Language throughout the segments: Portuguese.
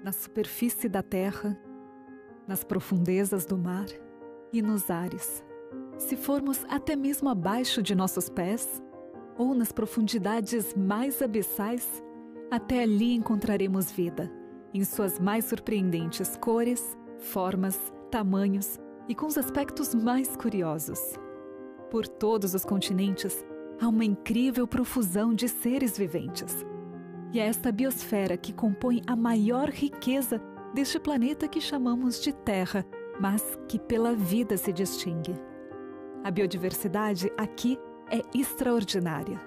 na superfície da terra, nas profundezas do mar e nos ares. Se formos até mesmo abaixo de nossos pés, ou nas profundidades mais abissais, até ali encontraremos vida, em suas mais surpreendentes cores, formas, tamanhos e com os aspectos mais curiosos. Por todos os continentes, há uma incrível profusão de seres viventes. E é esta biosfera que compõe a maior riqueza deste planeta que chamamos de Terra, mas que pela vida se distingue. A biodiversidade aqui é extraordinária.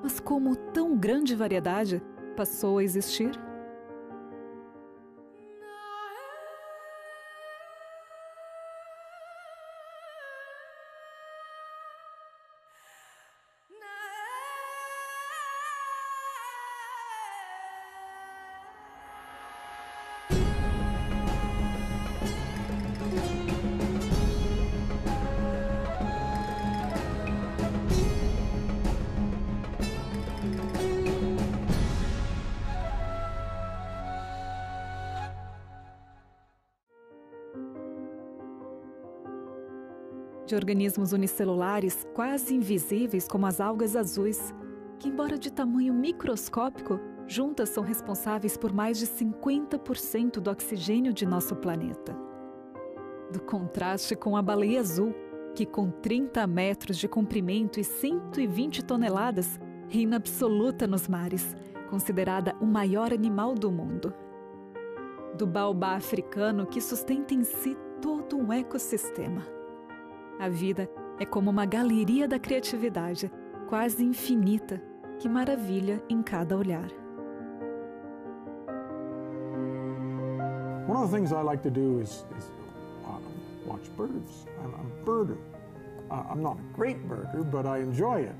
Mas como tão grande variedade passou a existir? De organismos unicelulares quase invisíveis como as algas azuis, que embora de tamanho microscópico, juntas são responsáveis por mais de 50% do oxigênio de nosso planeta. Do contraste com a baleia azul, que com 30 metros de comprimento e 120 toneladas, reina absoluta nos mares, considerada o maior animal do mundo. Do baobá africano, que sustenta em si todo um ecossistema. A vida é como uma galeria da criatividade, quase infinita, que maravilha em cada olhar. One of the things I like to do is watch birds. I'm a birder. I'm not a great birder, but I enjoy it.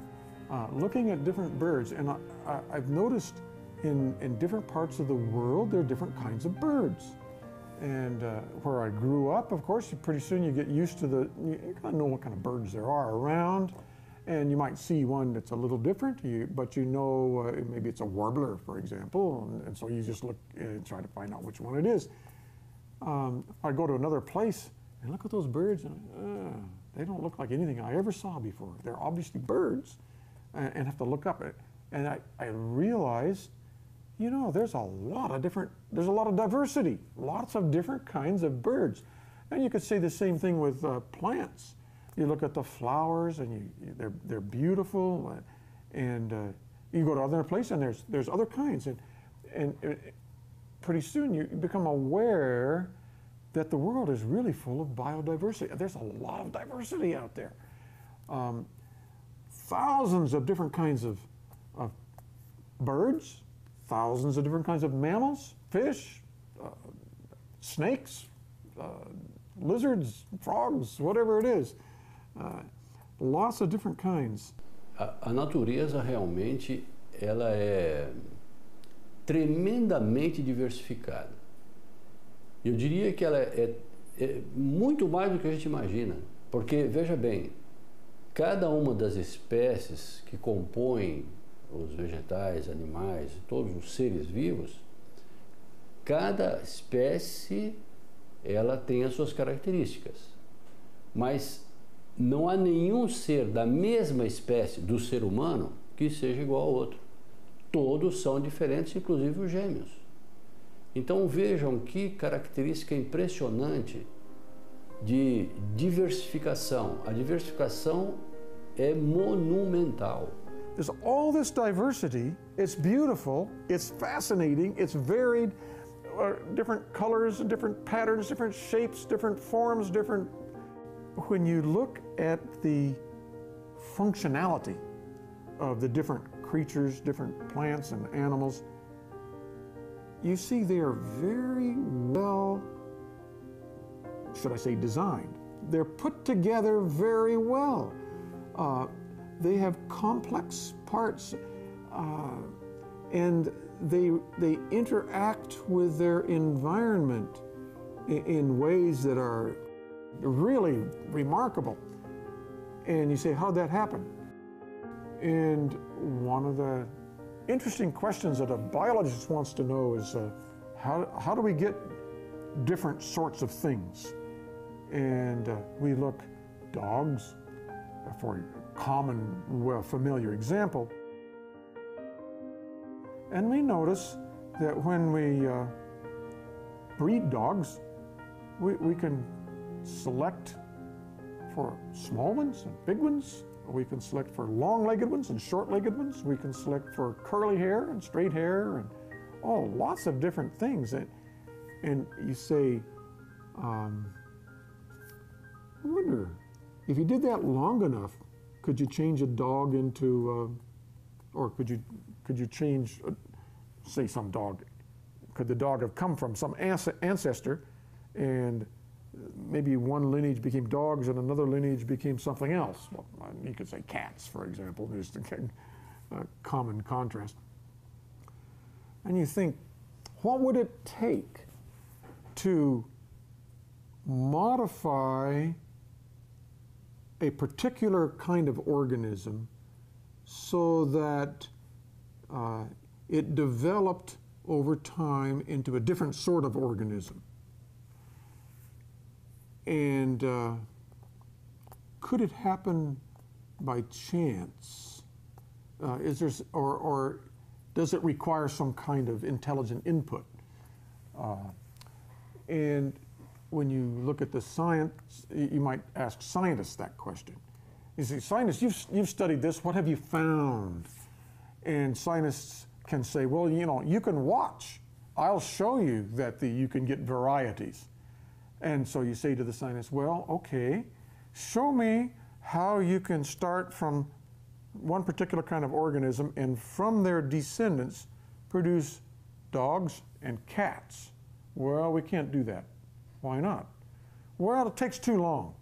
Looking at different birds, and I've noticed in different parts of the world there are different kinds of birds. And where I grew up, of course, pretty soon you get used to you kind of know what kind of birds there are around. And you might see one that's a little different, but you know maybe it's a warbler, for example, and so you just look and try to find out which one it is. I go to another place and look at those birds, and they don't look like anything I ever saw before. They're obviously birds, and have to look up. And I realized, you know, there's a lot of diversity, lots of different kinds of birds. And you could say the same thing with plants. You look at the flowers, and they're beautiful, and you go to other places, and there's other kinds, and pretty soon you become aware that the world is really full of biodiversity. There's a lot of diversity out there. Thousands of different kinds of birds, thousands of different kinds of mammals, fish, snakes, lizards, frogs, whatever it is. Lots of different kinds. A natureza realmente ela é tremendamente diversificada. Eu diria que ela é muito mais do que a gente imagina, porque veja bem, cada uma das espécies que compõem os vegetais, animais, todos os seres vivos, cada espécie ela tem as suas características, mas não há nenhum ser da mesma espécie do ser humano que seja igual ao outro. Todos são diferentes, inclusive os gêmeos. Então vejam que característica impressionante de diversificação. A diversificação é monumental. There's all this diversity. It's beautiful, it's fascinating, it's varied, different colors, different patterns, different shapes, different forms, different... When you look at the functionality of the different creatures, different plants and animals, you see they are very well, should I say, designed. They're put together very well. They have complex parts, and they interact with their environment in ways that are really remarkable. And you say, how'd that happen? And one of the interesting questions that a biologist wants to know is, how do we get different sorts of things? And we look dogs, for a common, well, familiar example. And we notice that when we breed dogs, we can select for small ones and big ones. We can select for long-legged ones and short-legged ones. We can select for curly hair and straight hair and lots of different things. And you say, I wonder, if you did that long enough, could you change a dog into, or could you change, say some dog, could the dog have come from some ancestor and maybe one lineage became dogs and another lineage became something else? Well, you could say cats, for example, just a common contrast. And you think, what would it take to modify a particular kind of organism so that it developed over time into a different sort of organism? And could it happen by chance? Or does it require some kind of intelligent input? And when you look at the science, you might ask scientists that question. You say, scientists, you've studied this, what have you found? And scientists can say, well, you can watch. I'll show you that you can get varieties. And so you say to the scientist, well, okay, show me how you can start from one particular kind of organism and from their descendants produce dogs and cats. Well, we can't do that. Why not? Well, it takes too long.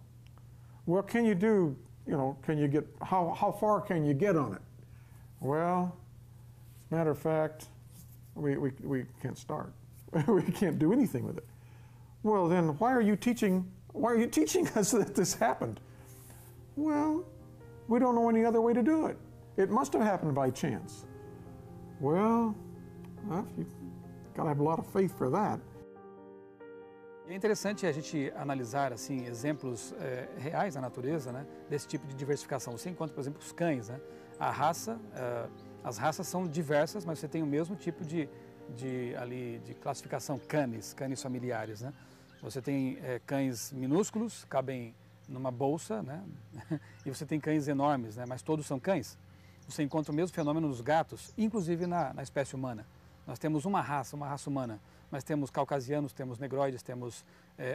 Well, can you do, can you get, how far can you get on it? Well, as a matter of fact, we can't start. We can't do anything with it. Well, then why are you teaching us that this happened? Well, we don't know any other way to do it. It must have happened by chance. Well, you've got to have a lot of faith for that. É interessante a gente analisar assim exemplos reais na natureza, né, desse tipo de diversificação. Você encontra, por exemplo, os cães, né? As raças são diversas, mas você tem o mesmo tipo de classificação, canis familiares, né? Você tem cães minúsculos, cabem numa bolsa, né? E você tem cães enormes, né? Mas todos são cães. Você encontra o mesmo fenômeno nos gatos, inclusive na espécie humana. Nós temos uma raça humana, mas temos caucasianos, temos negroides, temos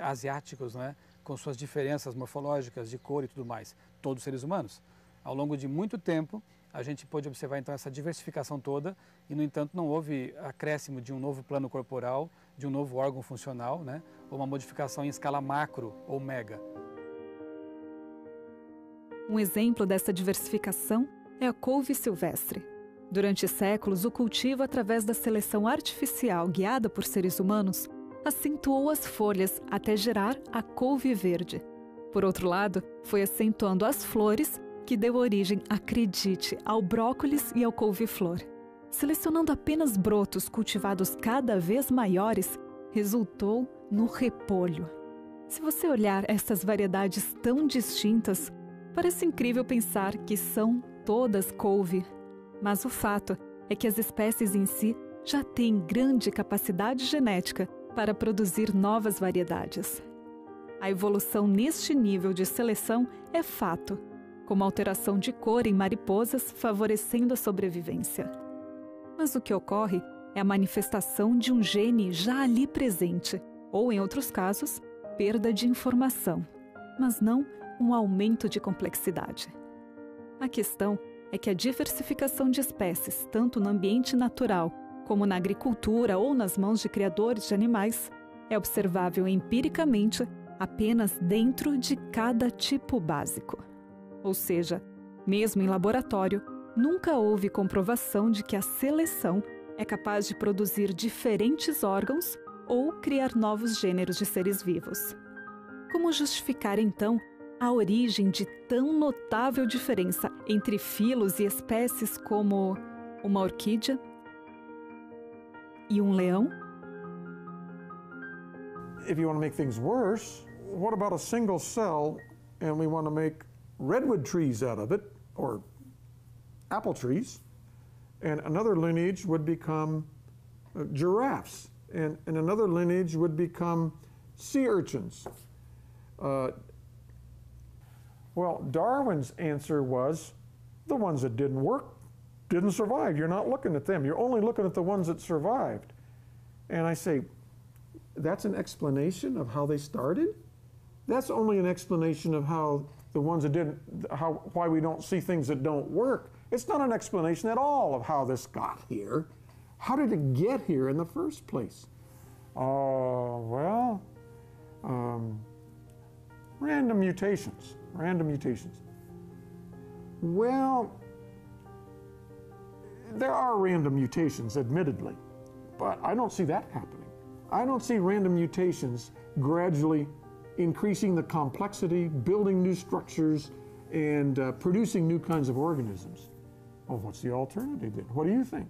asiáticos, né? Com suas diferenças morfológicas, de cor e tudo mais. Todos seres humanos. Ao longo de muito tempo, a gente pôde observar então essa diversificação toda e, no entanto, não houve acréscimo de um novo plano corporal, de um novo órgão funcional, né? Ou uma modificação em escala macro ou mega. Um exemplo dessa diversificação é a couve silvestre. Durante séculos, o cultivo, através da seleção artificial guiada por seres humanos, acentuou as folhas até gerar a couve verde. Por outro lado, foi acentuando as flores que deu origem, acredite, ao brócolis e ao couve-flor. Selecionando apenas brotos cultivados cada vez maiores, resultou no repolho. Se você olhar estas variedades tão distintas, parece incrível pensar que são todas couve. Mas o fato é que as espécies em si já têm grande capacidade genética para produzir novas variedades. A evolução neste nível de seleção é fato, como alteração de cor em mariposas favorecendo a sobrevivência. Mas o que ocorre é a manifestação de um gene já ali presente, ou, em outros casos, perda de informação, mas não um aumento de complexidade. A questão é que a diversificação de espécies, tanto no ambiente natural como na agricultura ou nas mãos de criadores de animais, é observável empiricamente apenas dentro de cada tipo básico. Ou seja, mesmo em laboratório, nunca houve comprovação de que a seleção é capaz de produzir diferentes órgãos ou criar novos gêneros de seres vivos. Como justificar, então, a origem de tão notável diferença entre filos e espécies como uma orquídea e um leão? if you want to make things worse, what about a single cell and we want to make redwood trees out of it, or apple trees, and another lineage would become giraffes, and another lineage would become sea urchins. Well, Darwin's answer was the ones that didn't work didn't survive. You're not looking at them. You're only looking at the ones that survived. And I say, that's an explanation of how they started? That's only an explanation of how the ones that didn't, why we don't see things that don't work. It's not an explanation at all of how this got here. How did it get here in the first place? Well, random mutations. Well, there are random mutations, admittedly, but I don't see that happening. I don't see random mutations gradually increasing the complexity, building new structures, and producing new kinds of organisms. Well, what's the alternative then? What do you think?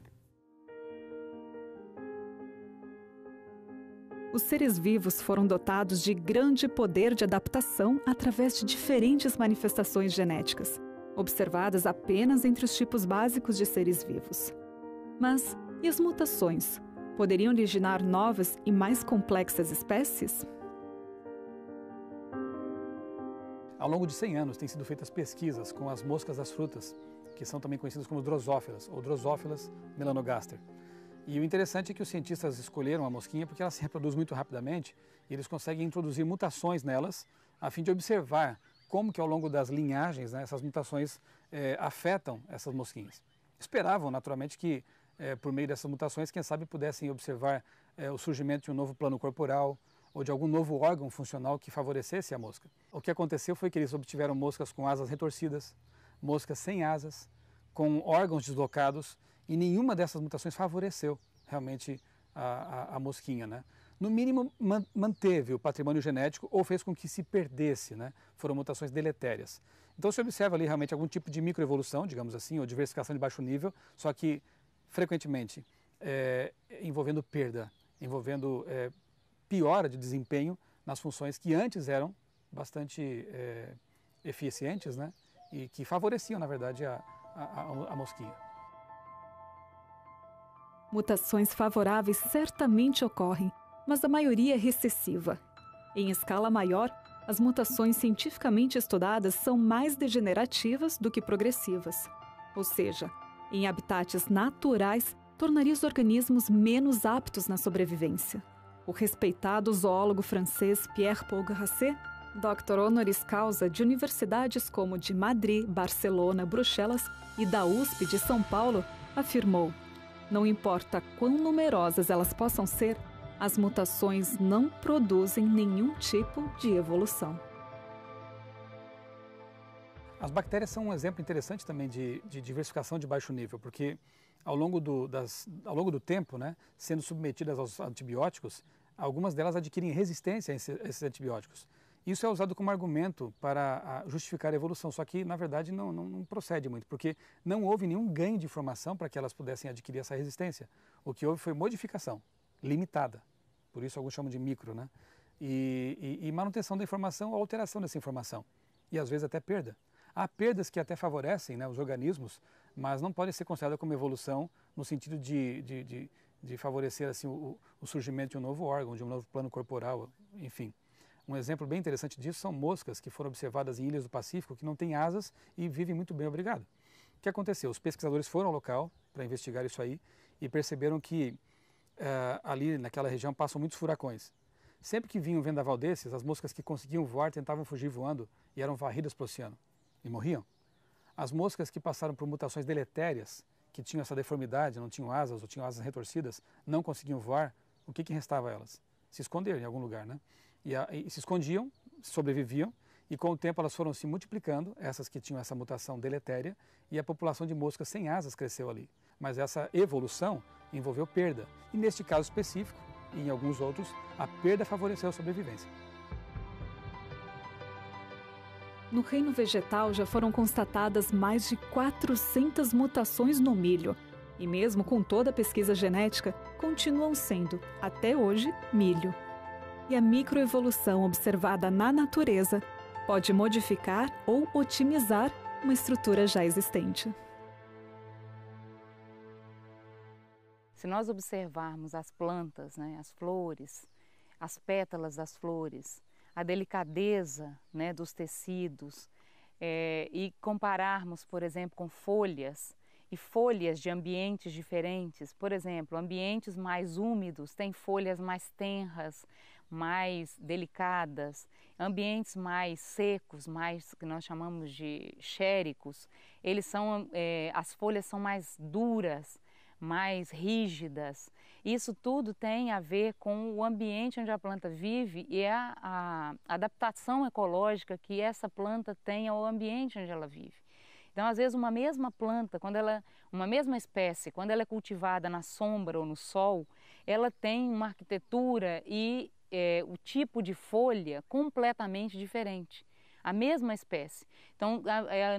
Os seres vivos foram dotados de grande poder de adaptação através de diferentes manifestações genéticas, observadas apenas entre os tipos básicos de seres vivos. Mas, e as mutações? Poderiam originar novas e mais complexas espécies? Ao longo de 100 anos, têm sido feitas pesquisas com as moscas das frutas, que são também conhecidas como drosófilas, ou Drosophila melanogaster. E o interessante é que os cientistas escolheram a mosquinha porque ela se reproduz muito rapidamente e eles conseguem introduzir mutações nelas a fim de observar como que ao longo das linhagens, né, essas mutações afetam essas mosquinhas. Esperavam, naturalmente, que por meio dessas mutações, quem sabe pudessem observar o surgimento de um novo plano corporal ou de algum novo órgão funcional que favorecesse a mosca. O que aconteceu foi que eles obtiveram moscas com asas retorcidas, moscas sem asas, com órgãos deslocados, e nenhuma dessas mutações favoreceu realmente a mosquinha, né? No mínimo, manteve o patrimônio genético ou fez com que se perdesse, né? Foram mutações deletérias. Então se observa ali realmente algum tipo de microevolução, digamos assim, ou diversificação de baixo nível, só que frequentemente envolvendo perda, envolvendo piora de desempenho nas funções que antes eram bastante eficientes, né? E que favoreciam, na verdade, a mosquinha. Mutações favoráveis certamente ocorrem, mas a maioria é recessiva. Em escala maior, as mutações cientificamente estudadas são mais degenerativas do que progressivas. Ou seja, em habitats naturais, tornaria os organismos menos aptos na sobrevivência. O respeitado zoólogo francês Pierre-Paul Grasset, Dr. honoris causa de universidades como de Madrid, Barcelona, Bruxelas e da USP de São Paulo, afirmou: não importa quão numerosas elas possam ser, as mutações não produzem nenhum tipo de evolução. As bactérias são um exemplo interessante também de diversificação de baixo nível, porque ao longo do tempo, né, sendo submetidas aos antibióticos, algumas delas adquirem resistência a esses antibióticos. Isso é usado como argumento para justificar a evolução, só que na verdade não procede muito, porque não houve nenhum ganho de informação para que elas pudessem adquirir essa resistência. O que houve foi modificação, limitada, por isso alguns chamam de micro, né? E manutenção da informação ou alteração dessa informação, e às vezes até perda. Há perdas que até favorecem, né, os organismos, mas não podem ser consideradas como evolução no sentido de favorecer assim, o surgimento de um novo órgão, de um novo plano corporal, enfim. Um exemplo bem interessante disso são moscas que foram observadas em ilhas do Pacífico que não têm asas e vivem muito bem, obrigado. O que aconteceu? Os pesquisadores foram ao local para investigar isso aí e perceberam que ali naquela região passam muitos furacões. Sempre que vinha um vendaval desses, as moscas que conseguiam voar tentavam fugir voando e eram varridas para o oceano e morriam. As moscas que passaram por mutações deletérias, que tinham essa deformidade, não tinham asas ou tinham asas retorcidas, não conseguiam voar, o que restava a elas? Se esconder em algum lugar, né? E se escondiam, sobreviviam, e com o tempo elas foram se multiplicando, essas que tinham essa mutação deletéria, e a população de moscas sem asas cresceu ali. Mas essa evolução envolveu perda, e neste caso específico, e em alguns outros, a perda favoreceu a sobrevivência. No reino vegetal já foram constatadas mais de 400 mutações no milho, e mesmo com toda a pesquisa genética, continuam sendo, até hoje, milho. E a microevolução observada na natureza pode modificar ou otimizar uma estrutura já existente. Se nós observarmos as plantas, né, as flores, as pétalas das flores, a delicadeza, né, dos tecidos, e compararmos, por exemplo, com folhas e folhas de ambientes diferentes, por exemplo, ambientes mais úmidos têm folhas mais tenras, mais delicadas, ambientes mais secos, mais que nós chamamos de xéricos, as folhas são mais duras, mais rígidas. Isso tudo tem a ver com o ambiente onde a planta vive e a adaptação ecológica que essa planta tem ao ambiente onde ela vive. Então, às vezes, uma mesma planta, uma mesma espécie, quando ela é cultivada na sombra ou no sol, ela tem uma arquitetura e o tipo de folha completamente diferente. A mesma espécie. Então,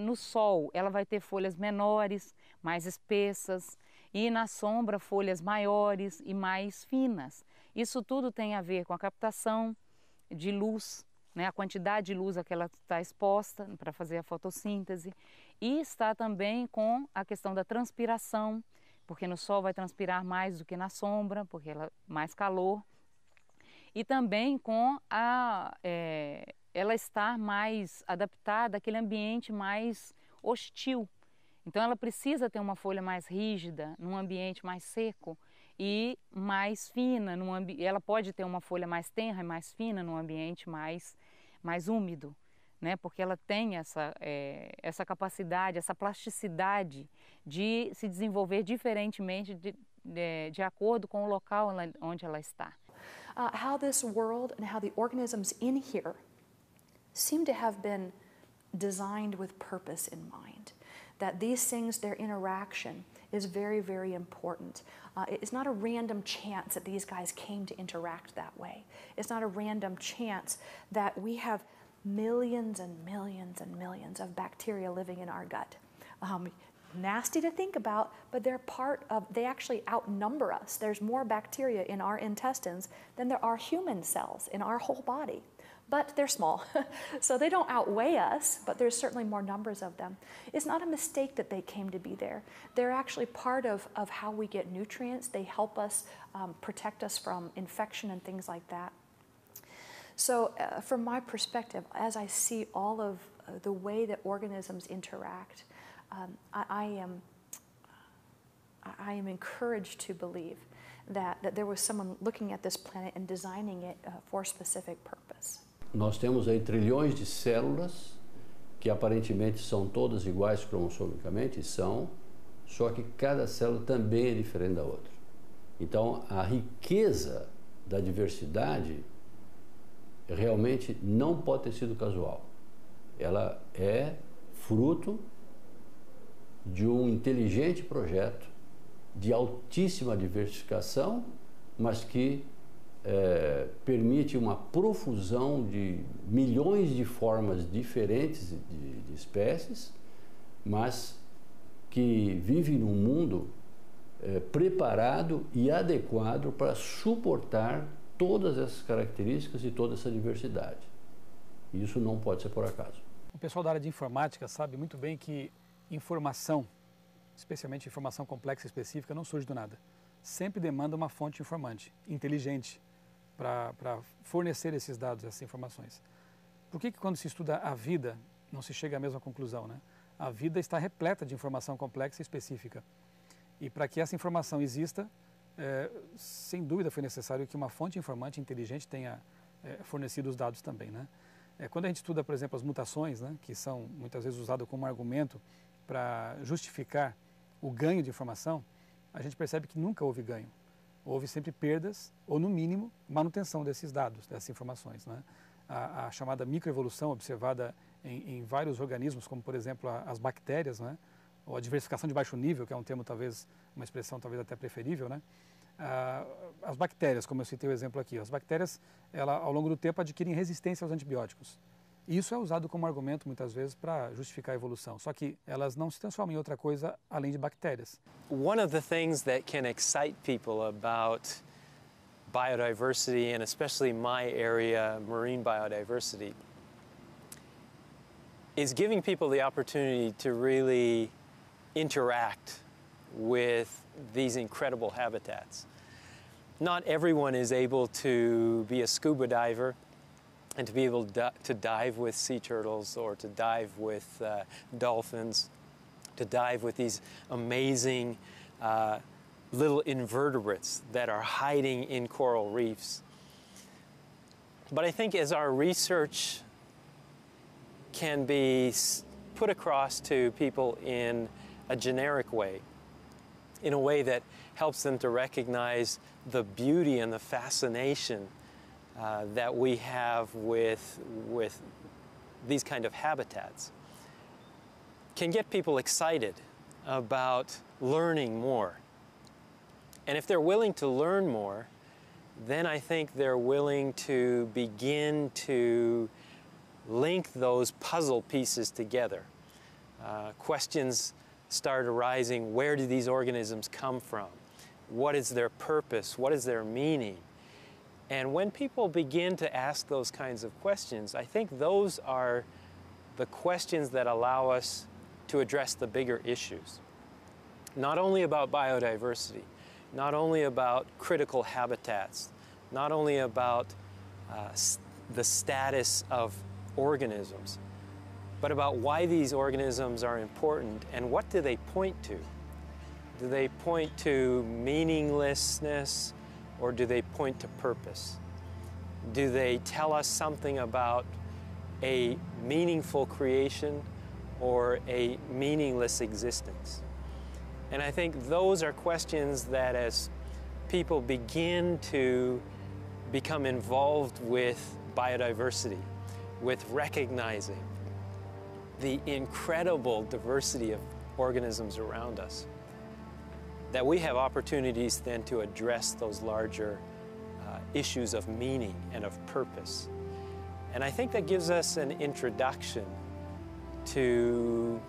no sol, ela vai ter folhas menores, mais espessas, e na sombra folhas maiores e mais finas. Isso tudo tem a ver com a captação de luz, né, a quantidade de luz a que ela está exposta para fazer a fotossíntese, e está também com a questão da transpiração, porque no sol vai transpirar mais do que na sombra, porque ela mais calor, e também com ela estar mais adaptada àquele ambiente mais hostil. Então ela precisa ter uma folha mais rígida num ambiente mais seco e mais fina, ela pode ter uma folha mais tenra e mais fina num ambiente mais úmido, né? Porque ela tem essa capacidade, essa plasticidade de se desenvolver diferentemente de acordo com o local onde ela está. How this world and how the organisms in here seem to have been designed with purpose in mind. That these things, their interaction is very, very important. It's not a random chance that these guys came to interact that way. It's not a random chance that we have millions and millions and millions of bacteria living in our gut. Nasty to think about, but they actually outnumber us. There's more bacteria in our intestines than there are human cells in our whole body. But they're small, so they don't outweigh us, but there's certainly more numbers of them. It's not a mistake that they came to be there. They're actually part of how we get nutrients. They help us protect us from infection and things like that. So from my perspective, as I see all of the way that organisms interact, I am encouraged to believe that there was someone looking at this planet and designing it for a specific purpose. Nós temos aí trilhões de células que aparentemente são todas iguais cromossomicamente, só que cada célula também é diferente da outra. Então, a riqueza da diversidade realmente não pode ter sido casual. Ela é fruto de um inteligente projeto de altíssima diversificação, mas que permite uma profusão de milhões de formas diferentes de espécies, mas que vive num mundo preparado e adequado para suportar todas essas características e toda essa diversidade. Isso não pode ser por acaso. O pessoal da área de informática sabe muito bem que informação, especialmente informação complexa e específica, não surge do nada. Sempre demanda uma fonte informante, inteligente, para fornecer esses dados, essas informações. Por que quando se estuda a vida não se chega à mesma conclusão, né? A vida está repleta de informação complexa e específica. E para que essa informação exista, sem dúvida foi necessário que uma fonte informante inteligente tenha fornecido os dados também, né? Quando a gente estuda, por exemplo, as mutações, né, que são muitas vezes usadas como argumento para justificar o ganho de informação, a gente percebe que nunca houve ganho. Houve sempre perdas, ou no mínimo, manutenção desses dados, dessas informações, né? A chamada microevolução observada em vários organismos, como por exemplo as bactérias, né? Ou a diversificação de baixo nível, que é um termo talvez, uma expressão talvez até preferível, né? As bactérias, como eu citei o exemplo aqui, as bactérias, ao longo do tempo adquirem resistência aos antibióticos. E isso é usado como argumento muitas vezes para justificar a evolução, só que elas não se transformam em outra coisa além de bactérias. One of the things that can excite people about biodiversity, and especially my area, marine biodiversity, is giving people the opportunity to really interact with these incredible habitats. Not everyone is able to be a scuba diver and to be able to dive with sea turtles or to dive with dolphins, to dive with these amazing little invertebrates that are hiding in coral reefs. But I think as our research can be put across to people in a generic way, in a way that helps them to recognize the beauty and the fascination that we have with these kind of habitats, can get people excited about learning more. And if they're willing to learn more, then I think they're willing to begin to link those puzzle pieces together. Questions start arising: where do these organisms come from? What is their purpose? What is their meaning? And when people begin to ask those kinds of questions, I think those are the questions that allow us to address the bigger issues. Not only about biodiversity, not only about critical habitats, not only about the status of organisms, but about why these organisms are important and what do they point to. Do they point to meaninglessness, or do they point to purpose? Do they tell us something about a meaningful creation or a meaningless existence? And I think those are questions that as people begin to become involved with biodiversity, with recognizing the incredible diversity of organisms around us, that we have opportunities then to address those larger issues of meaning and of purpose. And I think that gives us an introduction to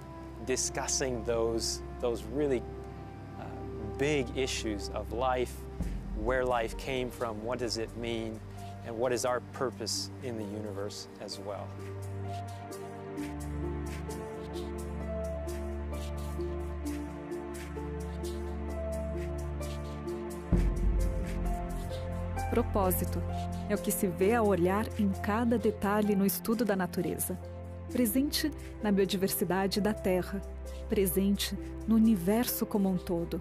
discussing those really big issues of life, where life came from, what does it mean, and what is our purpose in the universe as well. Propósito é o que se vê ao olhar em cada detalhe no estudo da natureza. Presente na biodiversidade da Terra, presente no universo como um todo.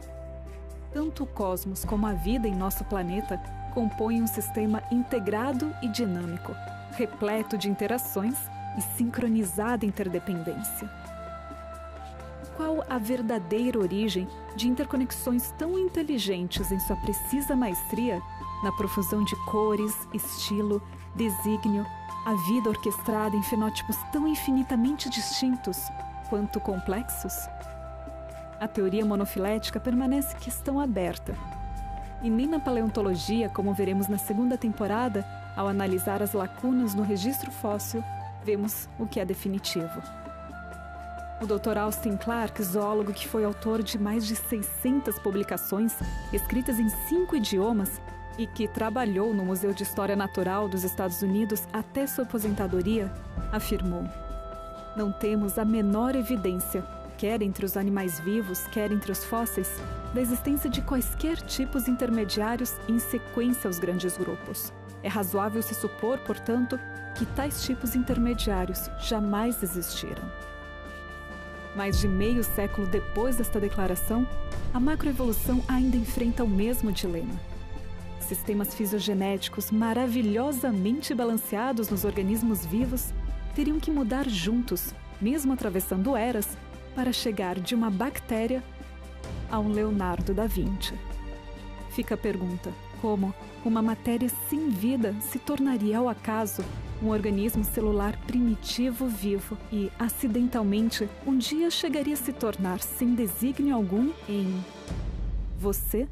Tanto o cosmos como a vida em nosso planeta compõem um sistema integrado e dinâmico, repleto de interações e sincronizada interdependência. Qual a verdadeira origem de interconexões tão inteligentes em sua precisa maestria na profusão de cores, estilo, desígnio, a vida orquestrada em fenótipos tão infinitamente distintos quanto complexos? A teoria monofilética permanece questão aberta. E nem na paleontologia, como veremos na segunda temporada, ao analisar as lacunas no registro fóssil, vemos o que é definitivo. O Dr. Austin Clarke, zoólogo que foi autor de mais de 600 publicações, escritas em 5 idiomas, e que trabalhou no Museu de História Natural dos Estados Unidos até sua aposentadoria, afirmou: não temos a menor evidência, quer entre os animais vivos, quer entre os fósseis, da existência de quaisquer tipos intermediários em sequência aos grandes grupos. É razoável se supor, portanto, que tais tipos intermediários jamais existiram. Mais de meio século depois desta declaração, a macroevolução ainda enfrenta o mesmo dilema. Sistemas fisiogenéticos maravilhosamente balanceados nos organismos vivos teriam que mudar juntos, mesmo atravessando eras, para chegar de uma bactéria a um Leonardo da Vinci. Fica a pergunta: como uma matéria sem vida se tornaria ao acaso um organismo celular primitivo vivo e, acidentalmente, um dia chegaria a se tornar sem desígnio algum em você?